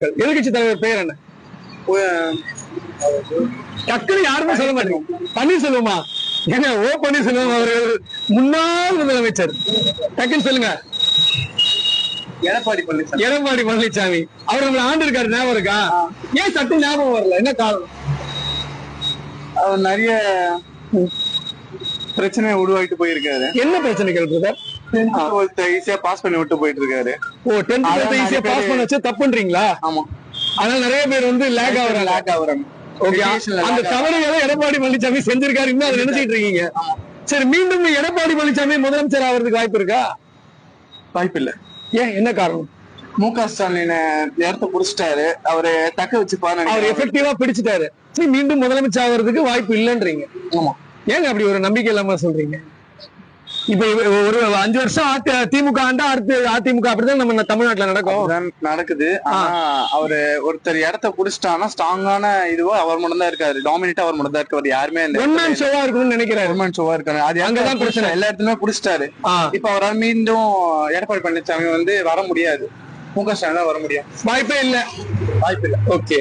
எதிர்கட்சி தலைவர் பெயர் என்ன? டக்குனு யாருமே சொல்ல மாட்டீங்க. பன்னீர்செல்வமா? ஏங்க ஓ பன்னீர்செல்வம் அவர்கள் முன்னாள் முதலமைச்சர். டக்குன்னு சொல்லுங்க. எடப்பாடி பழனிசாமி அவர் நம்மள ஆண்டு இருக்காரு, ஞாபகம் இருக்கா? ஏன் சட்டம் ஞாபகம் வரல, என்ன காரணம்? அவர் நிறைய பிரச்சனையை உருவாக்கிட்டு போயிருக்காரு. என்ன பிரச்சனைகள் பிரதர்? ஈஸியா பாஸ் பண்ணி விட்டு போயிட்டு இருக்காரு. ஓ 10th ஈஸியா பாஸ் பண்ண வச்சு தப்புன்றீங்களா? ஆமா, அதனால நிறைய பேர் வந்து லேக் ஆகுறாங்க. அந்த தவறுகளை எடப்பாடி பழனிசாமி செஞ்சிருக்காரு, இன்னும் அதை நினைச்சிட்டு இருக்கீங்க. சரி, மீண்டும் எடப்பாடி பழனிசாமி முதலமைச்சர் ஆகிறதுக்கு வாய்ப்பு இருக்கா? வாய்ப்பு இல்ல. ஏன், என்ன காரணம்? மு.க. ஸ்டாலின் இடத்த புடிச்சிட்டாரு, அவரு தக்க வச்சுப்பாரு. அவர் எஃபெக்டிவா பிடிச்சிட்டாரு. மீண்டும் முதலமைச்சர் ஆகிறதுக்கு வாய்ப்பு இல்லைன்றீங்க. ஆமா. ஏங்க அப்படி ஒரு நம்பிக்கை இல்லாம சொல்றீங்க? இப்ப ஒரு 5 வருஷம் திமுக ஆண்டா அடுத்து அதிமுக, அப்படிதான் நம்ம தமிழ்நாட்டுல நடக்குது. ஆனா அவரு ஒருத்தர் இடத்த புடிச்சிட்டான்னா ஸ்ட்ராங்கான இதுவோ அவர் மட்டும் தான் இருக்காரு, டாமினேட் அவர் மட்டும் தான் இருக்காரு. யாருமே ஒன்மேன் ஷோவா இருக்கணும்னு நினைக்கிறாரு. ஒன்மேன் ஷோவா இருக்காரு. அது அங்கதான் பிரச்சனை. எல்லா இடத்துலயுமே புடிச்சிட்டாரு. இப்ப அவரால் மீண்டும் எடப்பாடி பழனிசாமி வர முடியாது. மு.க. ஸ்டாலின் தான் வர முடியும். வாய்ப்பே இல்ல. வாய்ப்பு இல்ல. ஓகே.